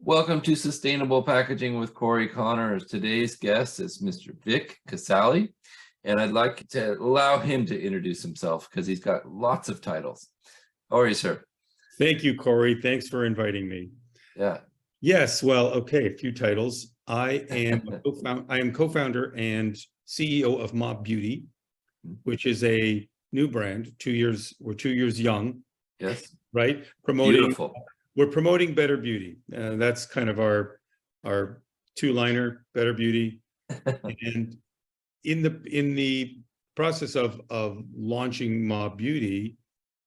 Welcome to Sustainable Packaging with Cory Connors. Today's guest is Mr. Vic Casale, and I'd like to allow him to introduce himself because he's got lots of titles. How are you, sir? Thank you, Cory. Thanks for inviting me. Yeah. Yes, well, okay, a few titles. I am co-founder and CEO of Mob Beauty, which is a new brand. We're 2 years young. Yes. Right? Beautiful. We're promoting better beauty. That's kind of our two-liner, better beauty. And in the process of launching Mob Beauty,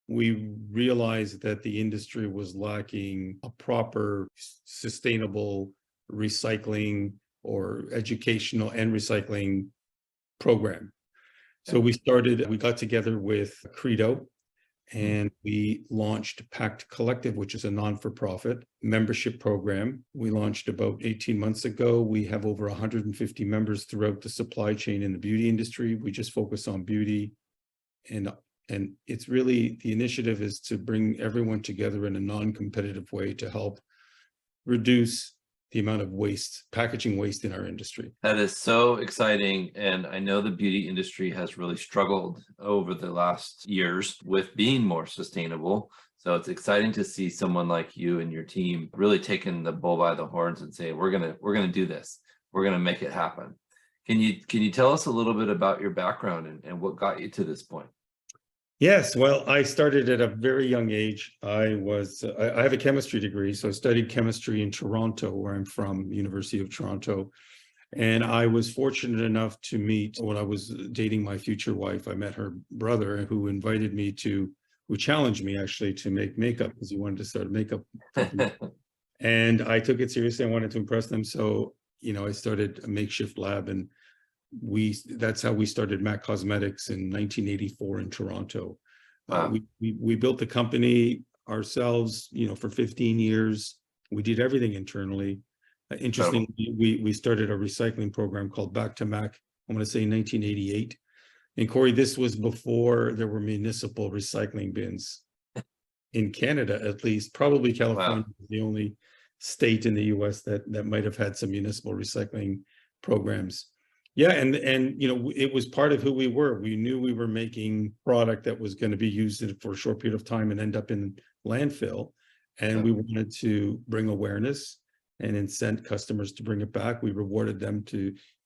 we realized that the industry was lacking a proper sustainable recycling or educational and recycling program. So we got together with Credo, and we launched Pact Collective, which is a non-for-profit membership program. We launched about 18 months ago. We have over 150 members throughout the supply chain in the beauty industry. We just focus on beauty. And it's really, the initiative is to bring everyone together in a non-competitive way to help reduce the amount of waste, packaging waste in our industry. That is so exciting. And I know the beauty industry has really struggled over the last years with being more sustainable. So it's exciting to see someone like you and your team really taking the bull by the horns and say, we're gonna do this. We're gonna make it happen. Can you tell us a little bit about your background and what got you to this point? Yes, well, I started at a very young age. I have a chemistry degree, so I studied chemistry in Toronto, where I'm from, University of Toronto. And I was fortunate enough to meet, when I was dating my future wife, I met her brother who challenged me actually to make makeup because he wanted to start a makeup company. And I took it seriously. I wanted to impress them. So, I started a makeshift lab, and that's how we started MAC Cosmetics in 1984 in Toronto. Wow. We built the company ourselves, for 15 years. We did everything internally. Interestingly, we started a recycling program called Back to MAC, I'm going to say 1988. And Cory, this was before there were municipal recycling bins in Canada, at least. Probably California was the only state in the US that might have had some municipal recycling programs. Yeah, and it was part of who we were. We knew we were making product that was going to be used for a short period of time and end up in landfill. And we wanted to bring awareness and incent customers to bring it back. We rewarded them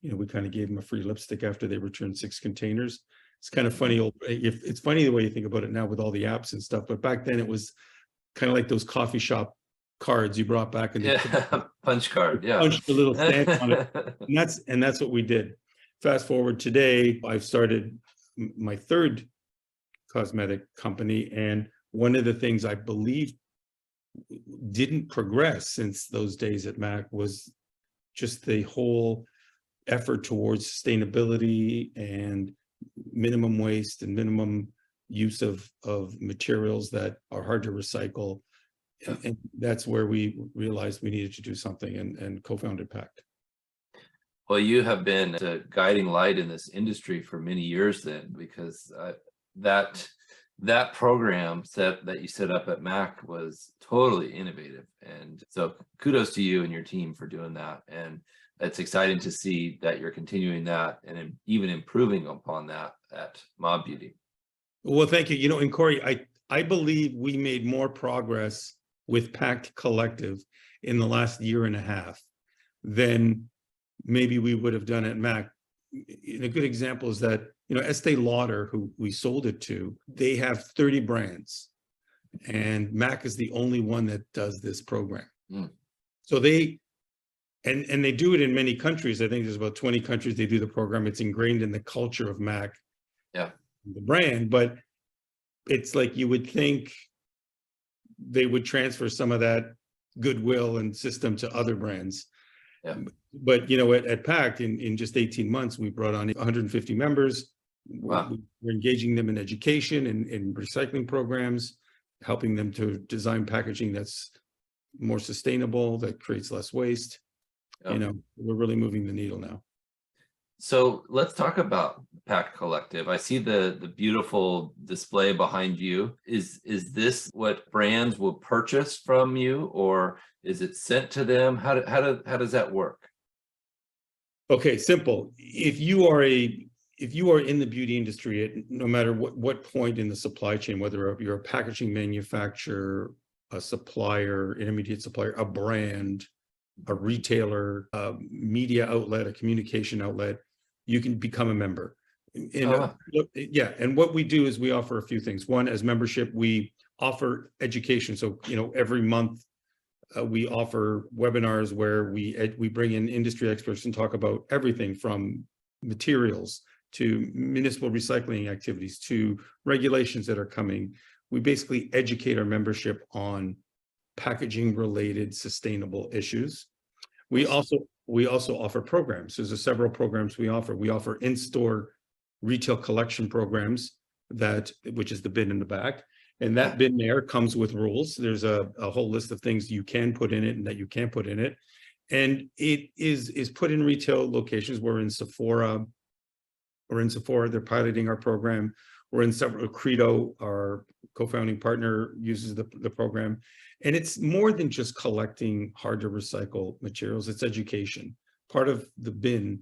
we kind of gave them a free lipstick after they returned 6 containers. It's kind of funny. It's funny the way you think about it now with all the apps and stuff, but back then it was kind of like those coffee shop cards you brought back, and punch card, punched a little stamp on it, and that's what we did. Fast forward today, I've started my third cosmetic company, and one of the things I believe didn't progress since those days at MAC was just the whole effort towards sustainability and minimum waste and minimum use of materials that are hard to recycle. And that's where we realized we needed to do something and co-founded Pact. Well, you have been a guiding light in this industry for many years then, because that program that you set up at MAC was totally innovative. And so kudos to you and your team for doing that. And it's exciting to see that you're continuing that and even improving upon that at Mob Beauty. Well, thank you. And Cory, I believe we made more progress with Pact Collective in the last year and a half than maybe we would have done at MAC. A good example is that, Estee Lauder, who we sold it to, they have 30 brands, and MAC is the only one that does this program. So they do it in many countries. I think there's about 20 countries they do the program. It's ingrained in the culture of MAC, the brand, but it's like you would think they would transfer some of that goodwill and system to other brands. But at Pact, in just 18 months, we brought on 150 members. We're engaging them in education and in recycling programs, helping them to design packaging that's more sustainable, that creates less waste. We're really moving the needle now. So let's talk about Pact Collective. I see the beautiful display behind you. Is this what brands will purchase from you, or is it sent to them? How does that work? Okay, simple. If you are in the beauty industry at no matter what point in the supply chain, whether you're a packaging manufacturer, a supplier, intermediate supplier, a brand, a retailer, a media outlet, a communication outlet, you can become a member. Oh, wow. Yeah, and what we do is we offer a few things. One, as membership, we offer education. So, every month we offer webinars where we bring in industry experts and talk about everything from materials to municipal recycling activities to regulations that are coming. We basically educate our membership on packaging related sustainable issues. We also offer programs. There's several programs we offer. We offer in-store retail collection programs which is the bin in the back. And that bin there comes with rules. There's a whole list of things you can put in it and that you can't put in it. And it is put in retail locations. We're in Sephora, they're piloting our program. We're in several, Credo, our co-founding partner, uses the program. And it's more than just collecting hard to recycle materials, it's education. Part of the bin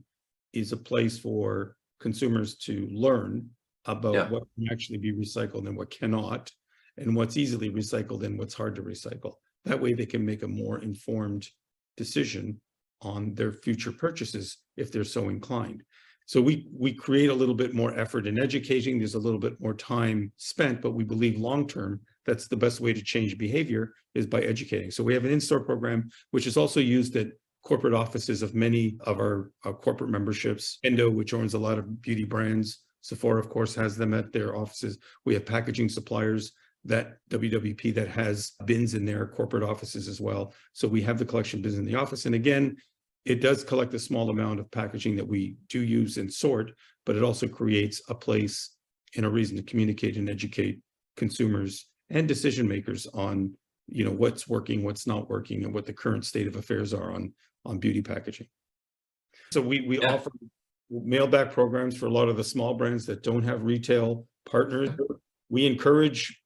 is a place for consumers to learn about what can actually be recycled and what cannot, and what's easily recycled and what's hard to recycle. That way they can make a more informed decision on their future purchases if they're so inclined. So we create a little bit more effort in educating. There's a little bit more time spent, but we believe long-term, that's the best way to change behavior is by educating. So we have an in-store program, which is also used at corporate offices of many of our corporate memberships. Endo, which owns a lot of beauty brands. Sephora, of course, has them at their offices. We have packaging suppliers that WWP that has bins in their corporate offices as well. So we have the collection bins in the office. And again, it does collect a small amount of packaging that we do use and sort, but it also creates a place and a reason to communicate and educate consumers and decision makers on, what's working, what's not working, and what the current state of affairs are on beauty packaging. So we offer mail back programs for a lot of the small brands that don't have retail partners. We encourage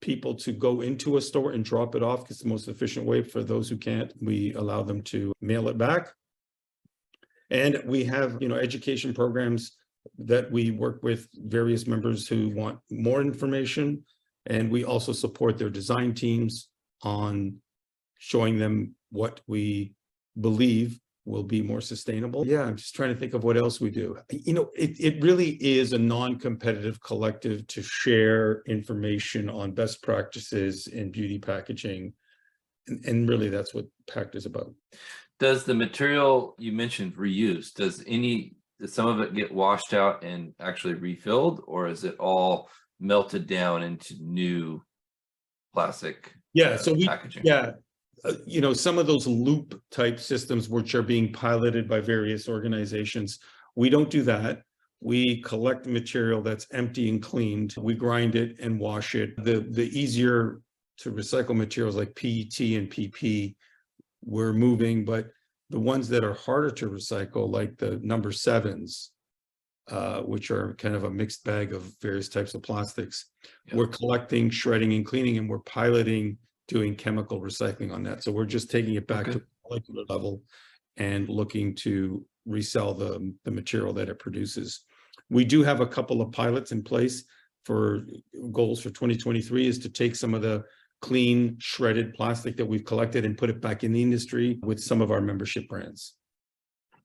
people to go into a store and drop it off because it's the most efficient way. For those who can't, we allow them to mail it back. And we have, education programs that we work with various members who want more information. And we also support their design teams on showing them what we believe will be more sustainable. Yeah, I'm just trying to think of what else we do. It really is a non-competitive collective to share information on best practices in beauty packaging. And really that's what PACT is about. Does the material you mentioned reuse, does some of it get washed out and actually refilled, or is it all melted down into new plastic packaging? Some of those loop type systems which are being piloted by various organizations, we don't do that. We collect material that's empty and cleaned. We grind it and wash it. The easier to recycle materials like PET and PP, we're moving, but the ones that are harder to recycle, like the number 7s, which are kind of a mixed bag of various types of plastics, we're collecting, shredding, and cleaning, and we're piloting doing chemical recycling on that. So we're just taking it back to molecular level and looking to resell the material that it produces. We do have a couple of pilots in place for goals for 2023 is to take some of the clean shredded plastic that we've collected and put it back in the industry with some of our membership brands.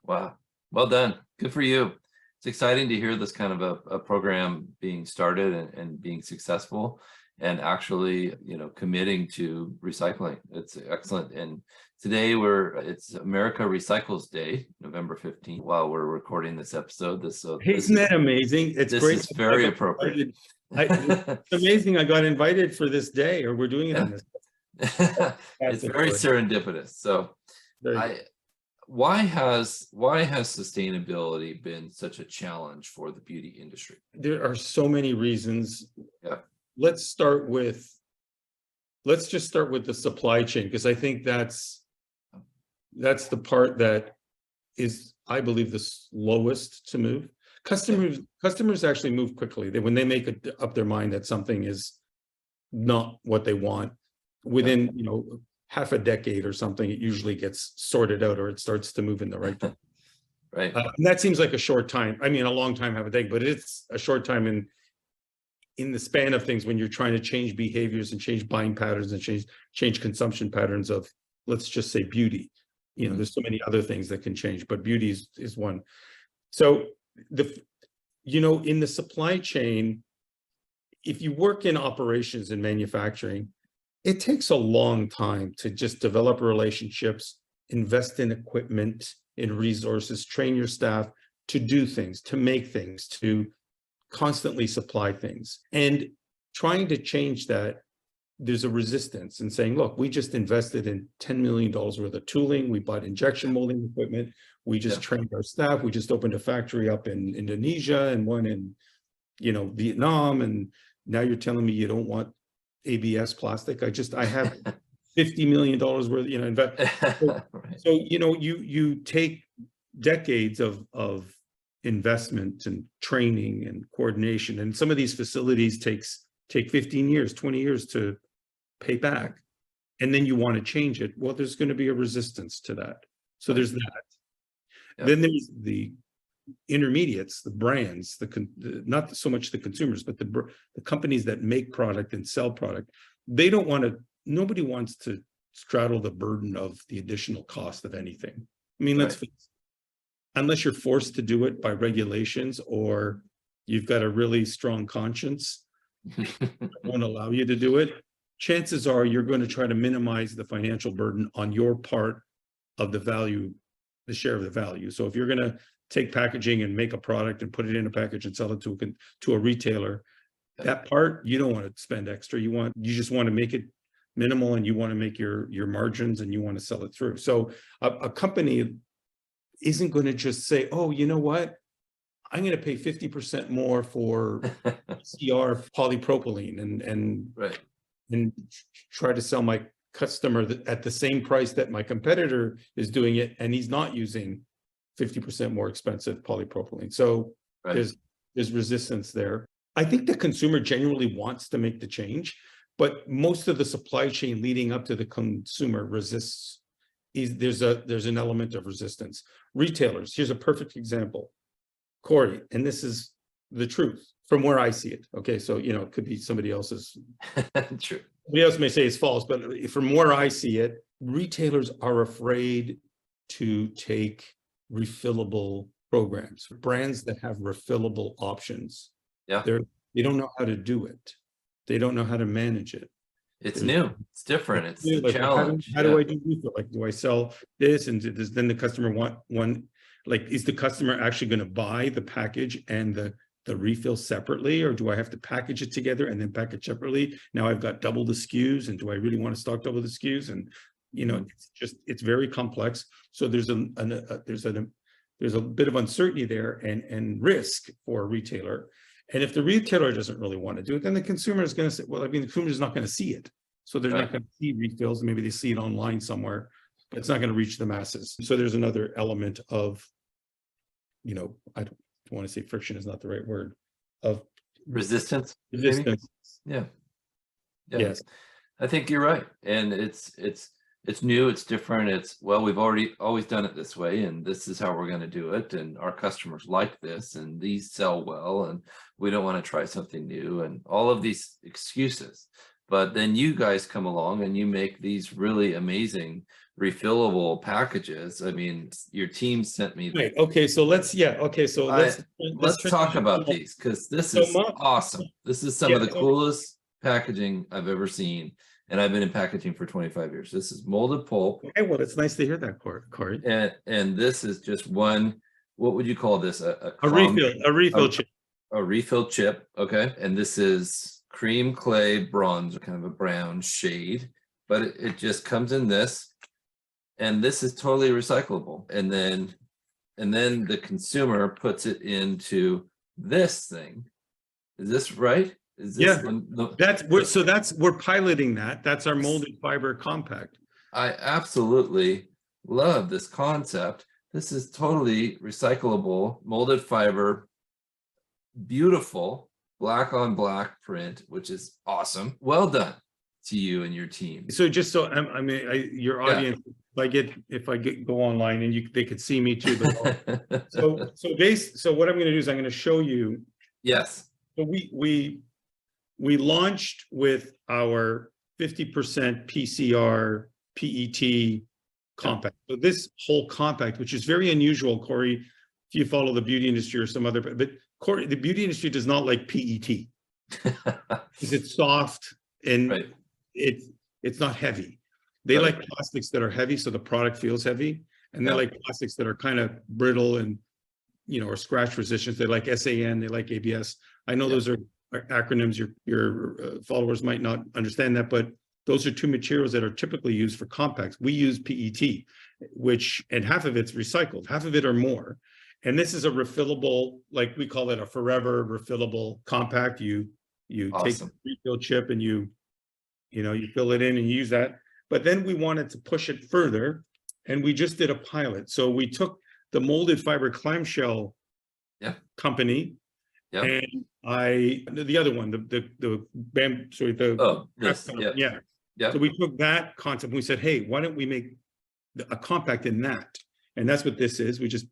Wow, well done. Good for you. It's exciting to hear this kind of a program being started and being successful and actually, committing to recycling. It's excellent. And today it's America Recycles Day, November 15th, while we're recording this episode. Isn't that amazing? It's great. This is very appropriate. It's amazing I got invited for this day, or we're doing it on this. It's very serendipitous. So why has sustainability been such a challenge for the beauty industry? There are so many reasons. Yeah. Let's just start with the supply chain, because I think that's the part that is I believe, the slowest to move. Customers actually move quickly. When they make up their mind that something is not what they want, within, half a decade or something, it usually gets sorted out, or it starts to move in the right direction. Right. And that seems like a short time. I mean, a long time, half a decade, but it's a short time in the span of things when you're trying to change behaviors and change buying patterns and change consumption patterns of, let's just say, beauty. There's so many other things that can change, but beauty is one. So in the supply chain, if you work in operations and manufacturing, it takes a long time to just develop relationships, invest in equipment, in resources, train your staff to do things, to make things, to constantly supply things. And trying to change that, there's a resistance in saying, look, we just invested in $10 million worth of tooling. We bought injection molding equipment. We just trained our staff. We just opened a factory up in Indonesia and one in, Vietnam. And now you're telling me you don't want ABS plastic. I have $50 million worth, invest. Right. So, you take decades of investment and training and coordination, and some of these facilities take 15 years, 20 years to pay back. And then you want to change it. Well, there's going to be a resistance to that. So there's that. Yep. Then there's the intermediates, the brands, not so much the consumers, but the companies that make product and sell product. Nobody wants to straddle the burden of the additional cost of anything. I mean, let's face it, unless you're forced to do it by regulations, or you've got a really strong conscience that won't allow you to do it, chances are you're going to try to minimize the financial burden on your part of the value, the share of the value. So if you're going to take packaging and make a product and put it in a package and sell it to a retailer, that part, you don't want to spend extra. You just want to make it minimal, and you want to make your margins, and you want to sell it through. So a company isn't going to just say, oh, you know what? I'm going to pay 50% more for CR polypropylene and try to sell my customer at the same price that my competitor is doing it, and he's not using 50% more expensive polypropylene. So there's resistance there. I think the consumer genuinely wants to make the change, but most of the supply chain leading up to the consumer resists. There's an element of resistance. Retailers, here's a perfect example. Cory, and this is the truth from where I see it. Okay, so it could be somebody else's. True. Somebody else may say it's false, but from where I see it, retailers are afraid to take refillable programs. Brands that have refillable options, they don't know how to do it. They don't know how to manage it. It's new. It's different. It's a challenge. How do I do refill? Like, do I sell this? And does then the customer want one? Like, is the customer actually going to buy the package and the refill separately, or do I have to package it together and then package separately? Now I've got double the SKUs, and do I really want to stock double the SKUs? And it's very complex. So there's a bit of uncertainty there and risk for a retailer. And if the retailer doesn't really want to do it, then the consumer is going to say, well, the consumer is not going to see it. So they're not going to see refills. Maybe they see it online somewhere, but it's not going to reach the masses. So there's another element of, I don't want to say friction is not the right word, of resistance. Yeah. Yes. I think you're right. And it's new, it's different. We've always done it this way, and this is how we're going to do it. And our customers like this, and these sell well, and we don't want to try something new, and all of these excuses. But then you guys come along and you make these really amazing refillable packages. I mean, your team sent me. Right. Okay. So let's talk about these, because this is awesome. This is some of the coolest packaging I've ever seen. And I've been in packaging for 25 years. This is molded pulp. Okay, well, it's nice to hear that, Cory. And this is just one, what would you call this? A refill chip. A refill chip, okay. And this is cream clay bronze, kind of a brown shade, but it just comes in this. And this is totally recyclable. And then the consumer puts it into this thing. Is this right? Is this we're piloting that. That's our molded fiber compact. I absolutely love this concept, This is totally recyclable, molded fiber, beautiful black on black print, which is awesome. Well done to you and your team. So just so I mean, your Yeah. audience, if I go online and they could see me too. But so what I'm going to do is I'm going to show you. Yes. So we launched with our 50% PCR PET compact. So this whole compact, which is very unusual, Cory, if you follow the beauty industry or some other, but Cory, the beauty industry does not like PET because it's soft and Right. it's not heavy. They Right. like plastics that are heavy, so the product feels heavy, and they Yeah. like plastics that are kind of brittle and or scratch resistance. They like SAN, they like ABS. I know Yeah. those are acronyms. Your followers might not understand that, but those are two materials that are typically used for compacts. We use PET, and half of it's recycled, half of it or more. And this is a refillable, like we call it a forever refillable compact. You Awesome. take the refill chip and you fill it in and you use that. But then we wanted to push it further, and we just did a pilot. So we took the molded fiber clamshell company, and the other one, So we took that concept and we said, hey, why don't we make a compact in that? And that's what this is. We just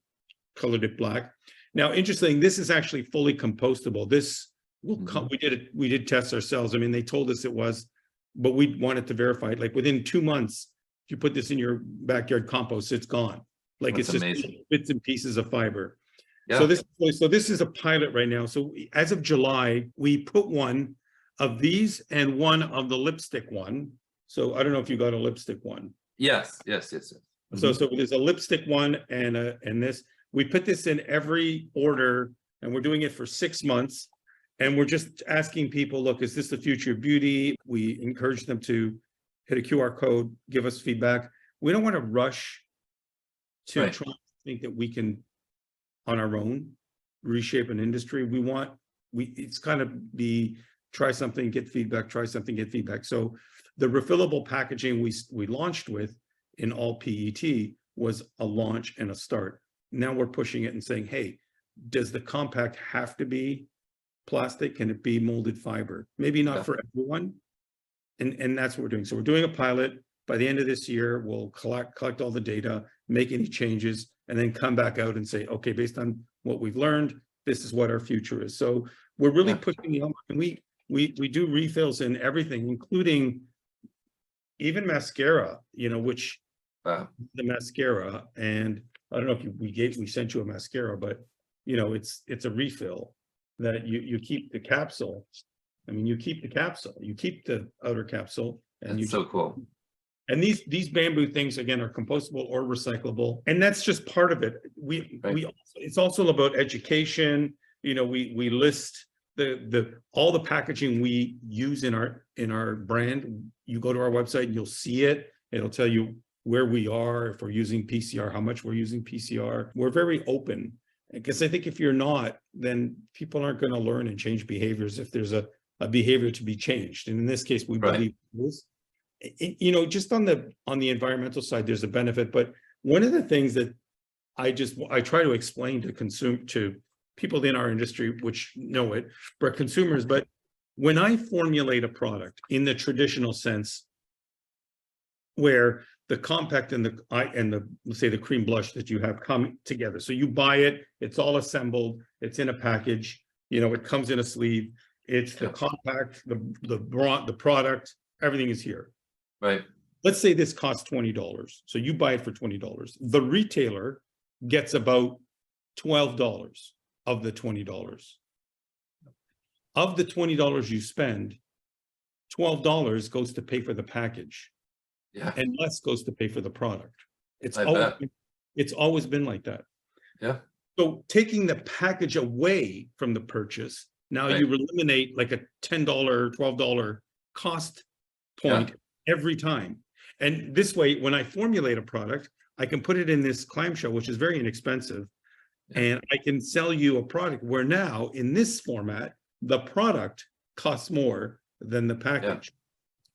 colored it black. Now, interesting, this is actually fully compostable. This will come, we did tests ourselves. I mean, they told us it was, but we wanted to verify it. Like within 2 months, if you put this in your backyard compost, it's gone. Like That's it's amazing. just bits and pieces of fiber. Yeah. So this is a pilot right now. So as of July, we put one of these and one of the lipstick one. So I don't know if you got a lipstick one. Yes. So there's a lipstick one and this. We put this in every order, and we're doing it for 6 months. And we're just asking people, look, is this the future of beauty? We encourage them to hit a QR code, give us feedback. We don't want to rush to try to think that we can, on our own, reshape an industry. It's kind of try something, get feedback, try something, get feedback. So the refillable packaging we launched with in all PET was a launch and a start. Now we're pushing it and saying, hey, does the compact have to be plastic? Can it be molded fiber? Maybe not for everyone. And that's what we're doing. So we're doing a pilot. By the end of this year, we'll collect all the data, make any changes, and then come back out and say, okay, based on what we've learned, this is what our future is. So we're really pushing the envelope. And we do refills in everything, including even mascara, which the mascara, and I don't know if we sent you a mascara, but it's a refill that you keep the capsule. I mean, you keep the capsule, you keep the outer capsule, and That's so cool. And these bamboo things, again, are compostable or recyclable, and that's just part of it. It's also about education. We list all the packaging we use in our brand. You go to our website and you'll see it. It'll tell you where we are, if we're using PCR, how much we're using PCR. We're very open, because I think if you're not, then people aren't going to learn and change behaviors if there's a behavior to be changed. And in this case, we believe it is. Just on the environmental side, there's a benefit. But one of the things that I try to explain to people in our industry, which know it, for consumers, but when I formulate a product in the traditional sense, where the compact and the let's say the cream blush that you have come together. So you buy it, it's all assembled, it's in a package, it comes in a sleeve, it's the compact, the product, everything is here. Right. Let's say this costs $20. So you buy it for $20. The retailer gets about $12 of the $20. Of the $20 you spend, $12 goes to pay for the package. Yeah. And less goes to pay for the product. It's always been like that. Yeah. So taking the package away from the purchase, now you eliminate like a $10, $12 cost point every time. And this way, when I formulate a product, I can put it in this clamshell, which is very inexpensive. And I can sell you a product where now in this format, the product costs more than the package.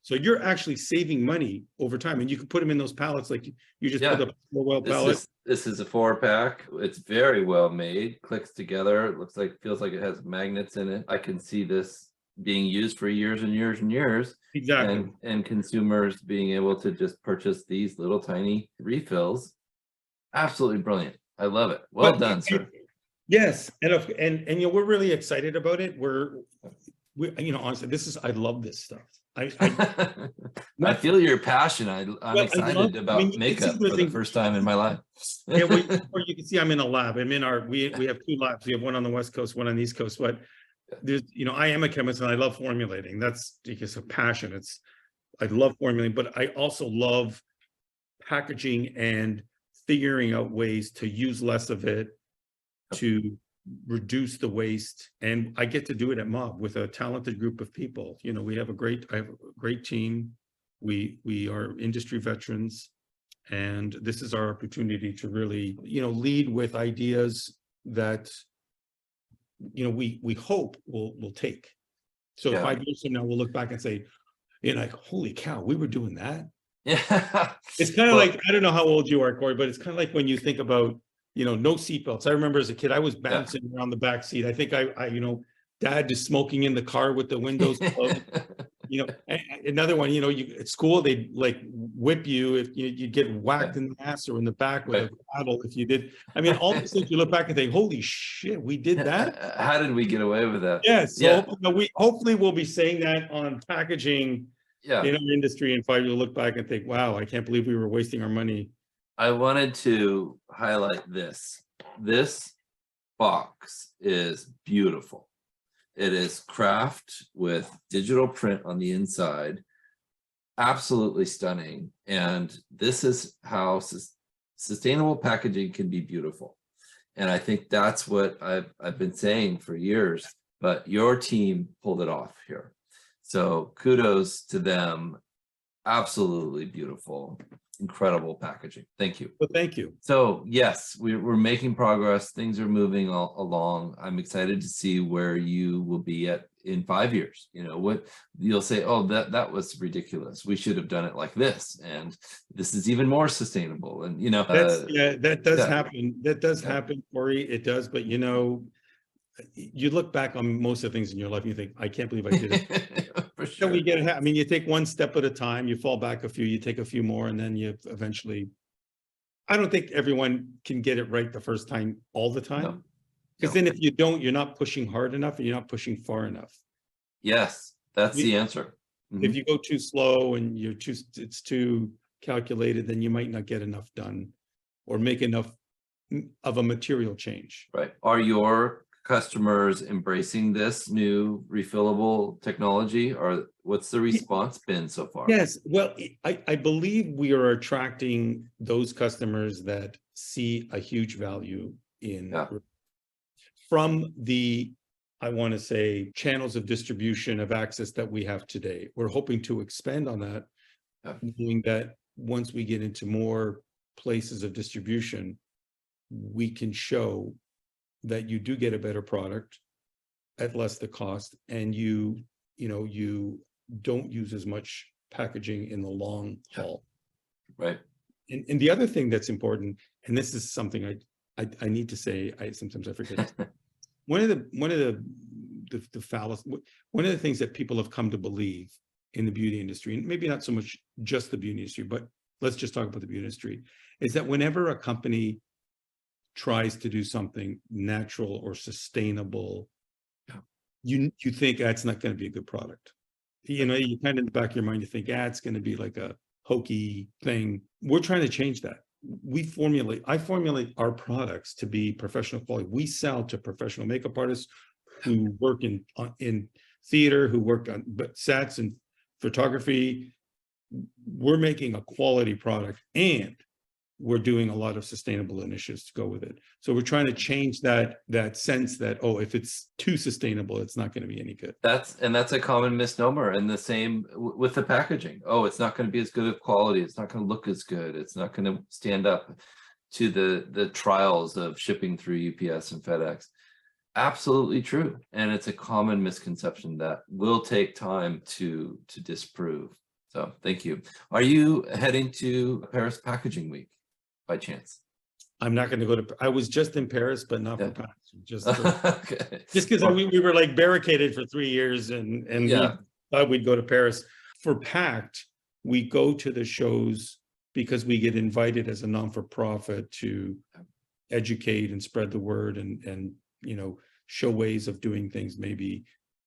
So you're actually saving money over time, and you can put them in those pallets like you just put Yeah. a well pallet. This is a 4-pack. It's very well made, clicks together. It looks like, feels like it has magnets in it. I can see this being used for years and years and years. Exactly. And consumers being able to just purchase these little tiny refills. Absolutely brilliant. I love it. Well But done, sir. yes, and you know, we're really excited about it. We you know, honestly, I love this stuff. I Not, feel your passion. I'm well, excited I mean, about you can see makeup the for the thing. first time in my life. Yeah, well, or you can see I'm in a lab. I'm in our, we have 2 labs. We have one on the West Coast, one on the East Coast. But there's, you know, I am a chemist and I love formulating. That's because of passion. I love formulating, but I also love packaging and figuring out ways to use less of it, to reduce the waste. And I get to do it at Mob with a talented group of people. You know, I have a great team. We are industry veterans, and this is our opportunity to really, you know, lead with ideas that, you know, we hope will take. So Yeah. 5 years from now, we'll look back and say, you know, like, holy cow, we were doing that. Yeah. It's kind of Well, like, I don't know how old you are, Cory, but it's kind of like when you think about, you know, no seatbelts. I remember as a kid, I was bouncing around the back seat. I think you know, dad just smoking in the car with the windows closed. You know, another one, you know, at school, they'd like whip you if you get whacked in the ass or in the back with a paddle if you did. I mean, all these things you look back and think, holy shit, we did that. How did we get away with that? Yeah. So hopefully we'll be saying that on packaging Yeah. in our industry in 5 years. Look back and think, wow, I can't believe we were wasting our money. I wanted to highlight this. This box is beautiful. It is craft with digital print on the inside. Absolutely stunning. And this is how sustainable packaging can be beautiful. And I think that's what I've been saying for years, but your team pulled it off here. So kudos to them. Absolutely beautiful, incredible packaging. Thank you. Well, thank you. So yes, we're making progress. Things are moving along. I'm excited to see where you will be at in 5 years. You know, what you'll say, oh, that was ridiculous. We should have done it like this. And this is even more sustainable. And, you know, that does happen. That does happen, Cory. It does. But, you know, you look back on most of the things in your life and you think, I can't believe I did it. For So sure. I mean, you take one step at a time, you fall back a few, you take a few more, and then you eventually, I don't think everyone can get it right the first time all the time. No. Because then if you don't, you're not pushing hard enough and you're not pushing far enough. Yes, that's the answer. If you go too slow and it's too calculated, then you might not get enough done or make enough of a material change. Right. Are your customers embracing this new refillable technology, or what's the response been so far? Yes, well, I believe we are attracting those customers that see a huge value in from the, I want to say, channels of distribution of access that we have today. We're hoping to expand on that, knowing that once we get into more places of distribution, we can show that you do get a better product at less the cost, and you don't use as much packaging in the long haul. Right. And the other thing that's important, and this is something I need to say, sometimes I forget. One of the things that people have come to believe in the beauty industry, and maybe not so much just the beauty industry, but let's just talk about the beauty industry, is that whenever a company tries to do something natural or sustainable, you think that's not going to be a good product. You know, you kind of in the back of your mind, you think, it's going to be like a hokey thing. We're trying to change that. I formulate our products to be professional quality. We sell to professional makeup artists who work in theater, who work on sets and photography. We're making a quality product, and we're doing a lot of sustainable initiatives to go with it. So we're trying to change that sense that, oh, if it's too sustainable, it's not going to be any good. That's a common misnomer, and the same with the packaging. Oh, it's not going to be as good of quality. It's not going to look as good. It's not going to stand up to the trials of shipping through UPS and FedEx. Absolutely true. And it's a common misconception that will take time to disprove. So thank you. Are you heading to Paris Packaging Week by chance? I'm not going to go to. I was just in Paris, but not for Yeah. packaging. Just Okay. because we were like barricaded for 3 years, and Yeah. we thought we'd go to Paris. For Pact, we go to the shows because we get invited as a non-for-profit to educate and spread the word, and show ways of doing things maybe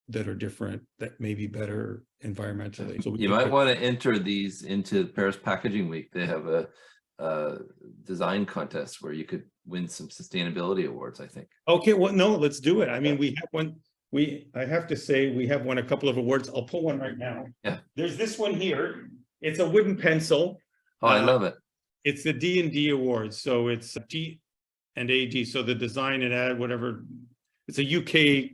that are different, that may be better environmentally. So You might want to enter these into Paris Packaging Week. They have a design contest where you could win some sustainability awards, I think. Okay, well, no, let's do it. I mean, we have one. I have to say, we have won a couple of awards. I'll pull one right now. Yeah. There's this one here. It's a wooden pencil. Oh, I love it. It's the D&D Awards. So it's D and AD. So the design and ad, whatever. It's a UK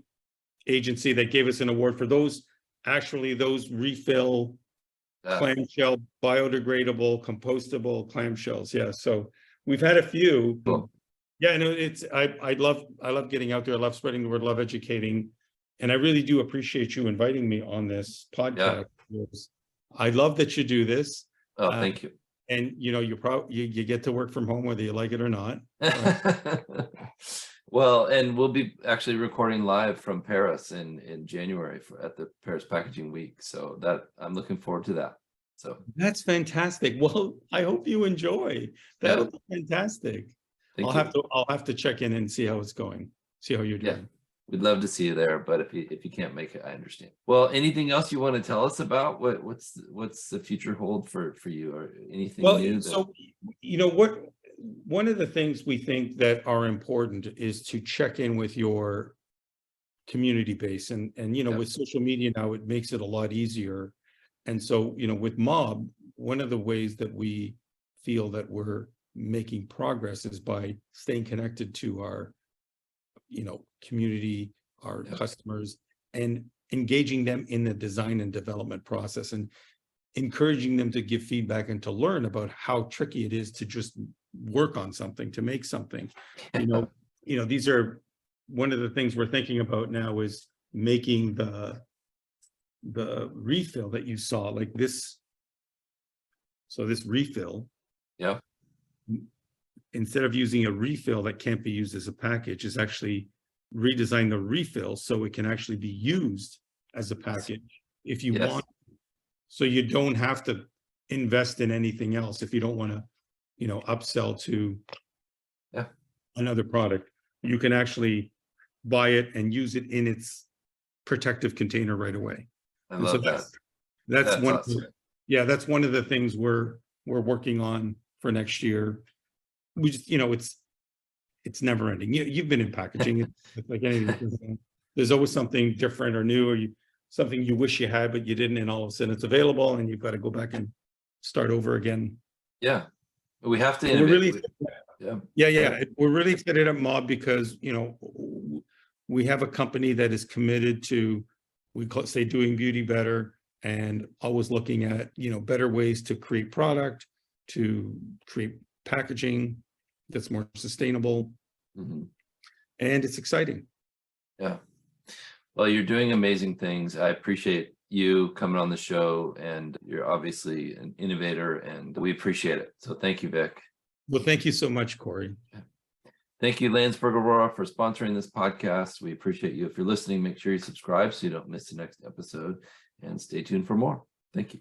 agency that gave us an award for those. Actually, those refill clamshell, biodegradable, compostable clamshells. Yeah. So we've had a few. Cool. Yeah, no, I love getting out there. I love spreading the word, love educating. And I really do appreciate you inviting me on this podcast. I love that you do this. Oh, thank you. And you get to work from home whether you like it or not. Well, and we'll be actually recording live from Paris in January at the Paris Packaging Week. So that I'm looking forward to that. So that's fantastic. Well, I hope you enjoy. That'll be fantastic. I'll have to check in and see how it's going. See how you're doing. Yeah. We'd love to see you there, but if you can't make it, I understand. Well, anything else you want to tell us about what's the future hold for you, or anything new? So what, one of the things we think that are important is to check in with your community base, and with social media now, it makes it a lot easier. And so with Mob, one of the ways that we feel that we're making progress is by staying connected to our community, our customers, and engaging them in the design and development process, and encouraging them to give feedback and to learn about how tricky it is to just work on something, to make something. These are one of the things we're thinking about now, is making the refill that you saw, like this. So this refill, instead of using a refill that can't be used as a package, is actually redesign the refill so it can actually be used as a package if you want. So you don't have to invest in anything else if you don't want to, upsell to another product. You can actually buy it and use it in its protective container right away. I love that. That's one. Awesome. That's one of the things we're working on for next year. We just, it's never ending. You've been in packaging. It's like anything. There's always something different or new, or something you wish you had, but you didn't. And all of a sudden it's available and you've got to go back and start over again. Yeah. We have to innovate. Yeah. We're really excited at Mob because, we have a company that is committed to, say, doing beauty better, and always looking at, better ways to create product, to create packaging that's more sustainable. And it's exciting. Yeah. Well, you're doing amazing things. I appreciate you coming on the show, and you're obviously an innovator, and we appreciate it. So thank you, Vic. Well, thank you so much, Cory. Thank you, Landsberg Aurora, for sponsoring this podcast. We appreciate you. If you're listening, make sure you subscribe so you don't miss the next episode, and stay tuned for more. Thank you.